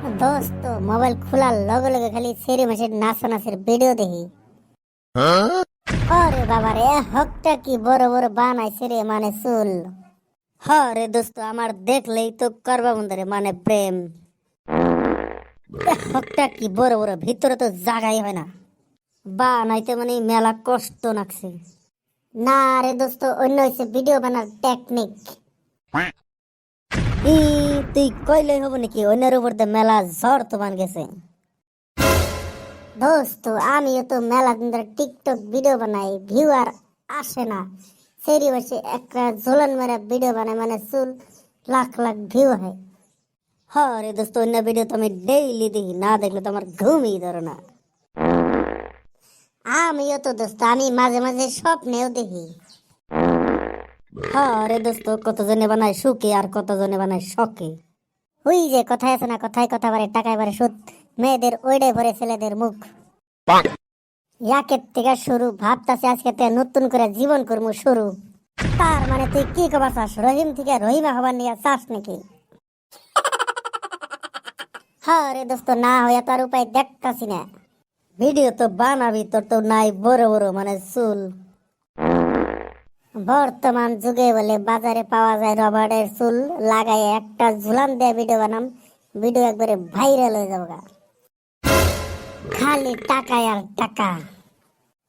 দোস্ত মোবাইল খোলার লগে লগে খালি সেরি মাসের নাচানাচের ভিডিও দেখি। আরে বাবা রে, হকটা কি বড় বড় বানাইছে রে, মানে চুল। হরে দোস্ত, আমার দেখলেই তো করবা মন ধরে, মানে প্রেম। হকটা কি বড় বড়, ভিতরে তো জাগাই হয় না, বানাইতে মানে মেলা কষ্ট লাগছে। না রে দোস্ত, অন্য হয়েছে ভিডিও বানার টেকনিক। ই তুই কইলেই হবো নাকি, অন্যের উপর তো মেলা ঝড় তুফান গেছে। দোস্ত আমিও তো মেলা দিন ধরে টিকটক ভিডিও বানাই, ভিউ আর আসে না। সেরি বসে একটা ঝোলন মেরা ভিডিও বানাই, মানে চুল লাখ লাখ ভিউ হয়। হরে দোস্ত, অন্য ভিডিও তো আমি ডেইলি দেখি, না দেখলে তো আমার ঘুমই ধরে না। আমিও তো দোস্ত, আমি মাঝে মাঝে স্বপ্নেও দেখি। হরে দোস্ত, কতজনে বানায় সুখে আর কতজনে বানায় শখে। ওই যে কথায় আছে না, কথায় কথা বাড়ে টাকায় বাড়ে সুদ, মেয়েদের ওইডে ভরে ছেলেদের মুখ। ইয়াকের থেকে শুরু, ভাবতাছে আজকে থেকে নতুন করে জীবন করবো শুরু। তার মানে তুই কি কবার চাস, রহিম থেকে রহিমা হবার নিয়ে চাস নাকি? হ্যাঁ রে দোস্ত, না হইয়া তার উপায় দেখতাছি না। ভিডিও তো বানাবি, তোর তো নাই বড় বড় মানে চুল। বর্তমান যুগে বলে বাজারে পাওয়া যায় রবারের চুল, লাগাই একটা ঝুলান দিয়ে ভিডিও বানাম, ভিডিও একবারে ভাইরাল হয়ে যাবে। খালি টাকায় আর টাকা।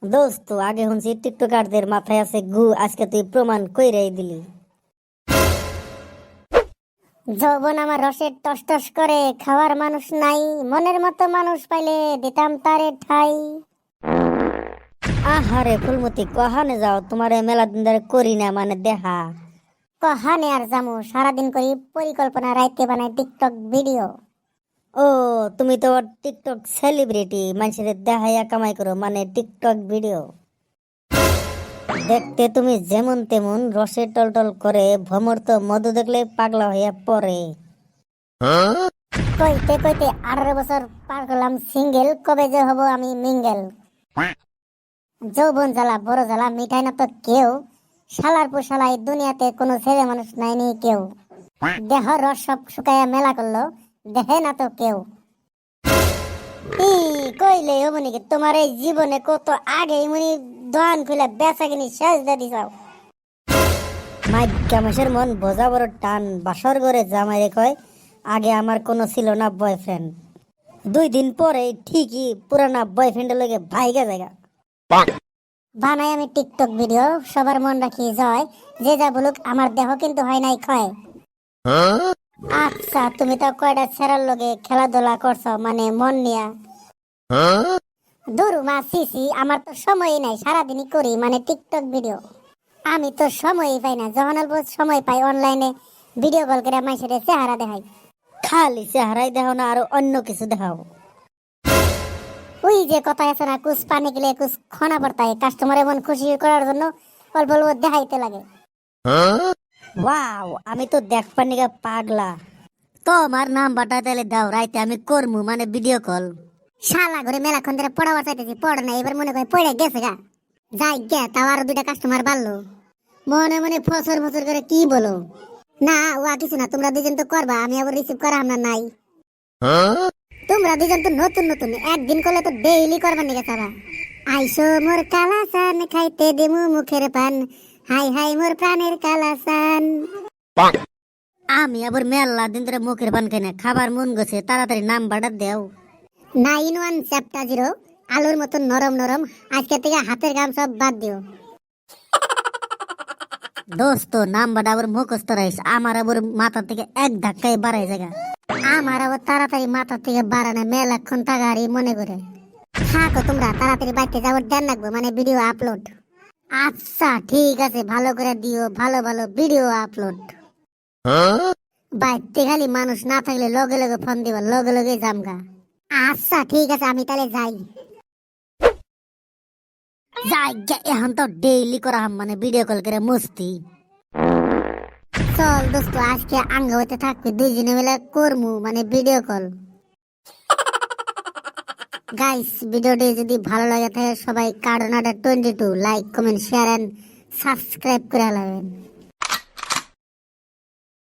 দোস্ত আগে শুনছি টিকটকারদের মাথায় আছে গু, আজকে তুই প্রমাণ কইরাই দিলি। যৌবন আমার রসের টস টস করে, খাওয়ার মানুষ নাই, মনের মতো মানুষ পাইলে দিতাম তারে ঠাই। আহারে ফুলমতি, কহানে যাও, তোমার মেলা দিন ধরে করি না মানে দেখা। কহানে আর জামু, সারাদিন করি পরিকল্পনা, রাইতে বানাই টিকটক ভিডিও। ও, তুমি তো টিকটক সেলিব্রিটি, মানুষের দেখাইয়া কামাই করো, মানে টিকটক ভিডিও। দেখতে তুমি যেমন তেমন, রসে টলটল করে, ভ্রমর তো মধু দেখলে পাগলা হইয়া পড়ে। কইতে কইতে 18 বছর পার করলাম সিঙ্গেল, কবে যে হব আমি মিঙ্গেল। যৌবন জ্বালা বড় জ্বালা, মিঠাই না তো কেউ, শালার পর শালা, এই দুনিয়াতে কোনো ছেলে মানুষ নাইনি কেউ। দেহ রস সব শুকাইয়া মেলা করলো, দেখে না তো কেউ। কইলে হবো নাকি, তোমার এই জীবনে কত আগে মনি দোকান খুলে বেচা কিনি শেষ দিয়ে দিছাও। মাইকা মাসের মন বোঝা বড় টান, বাসর ঘরে জামাই কয় আগে আমার কোনো ছিল না বয়ফ্রেন্ড, 2 দিন পরে ঠিকই পুরানা বয়ফ্রেন্ডের লগে ভাইগা জায়গা। বানাই আমি টিকটক ভিডিও, সবার মন রাখি জয়, যে যা বলুক আমার দেহ কিন্তু হয় নাই ক্ষয়। আচ্ছা তুমি তো কয়টা ছেড়ার লগে খেলাধুলা করছো, মানে মন নিয়া। দূর মা সিসি, আমার তো সময়ই নাই, সারাদিনই করি মানে টিকটক ভিডিও। আমি তো সময়ই পাই না, যখন অল্প সময় পাই অনলাইনে ভিডিও কল করে মানুষের চেহারা দেখাই। খালি চেহারাই দেখাও না, আরো অন্য কিছু দেখাও। ওই যে কথা আছে না, কুছ পানি গেলে কুছ খানা পড়তা হয়, কাস্টমার এমন খুশি করার জন্য অল্প অল্প দেখাইতে লাগে। ওয়াও, আমি তো দেখবার নিগা পাগলা। তো আমার নাম বাটা তাহলে দাও, রাইতে আমি করমু মানে ভিডিও কল। শালা ঘরে মেলাক্ষণ ধরে পড়াবার চাইতেছি, পড়ে না, এবার মনে করে পড়ে গেছে গা। যাই গে, তাও আরো 2টা কাস্টমার বাড়লো। মনে মনে ফসর ফসর করে কি বলো। না ওয়া কিছু না, তোমরা 2জন তো করবা, আমি আবার রিসিভ করা আমরা নাই। তোমরা 2জন তো নতুন নতুন, একদিন করলে তো ডেইলি করবার নিকে চাবা। আইসো মোর কালাসান, খাইতে দেমু মুখের পান, হাই হাই মোর প্রাণের কালাসান। আমি আবার মেলা দিন ধরে মুখের পান খাই না, খাবার মন গেছে, তাড়াতাড়ি নাম বাড়া দেও। 9170, আলুর মতন নরম নরম, আজকে থেকে হাতের কাম সব বাদ দিও। দোস্ত নাম্বারটা আবার মুখস্থ রাইস, আমার আবার মাথা থেকে এক ধাক্কায় বাড়াই জায়গা। আমার আবার তাড়াতাড়ি মাথা থেকে বাড়ানো মেলাক্ষণ তাগারি মনে করে। থাকো তোমরা, তাড়াতাড়ি বাইতে যাওয়ার দেন লাগবে, মানে ভিডিও আপলোড। আচ্ছা ঠিক আছে, ভালো করে দিও, ভালো ভালো ভিডিও আপলোড। বাইতে খালি মানুষ না থাকলে লগে লগে ফোন দিবা, লগে লগে জামগা। আচ্ছা ঠিক আছে, আমি তাহলে যাই। এখন তো ডেইলি করা মানে ভিডিও কল করে মস্তি। চল দোস্ত, আজকে আঙ্গ হইতে থাকবে, 2জনে মিলে করমু মানে ভিডিও কল। গাইস ভিডিওটি যদি ভালো লাগে থাকে, সবাই কার্ডোনাটা 22 like comment share and subscribe করে লাগাবেন।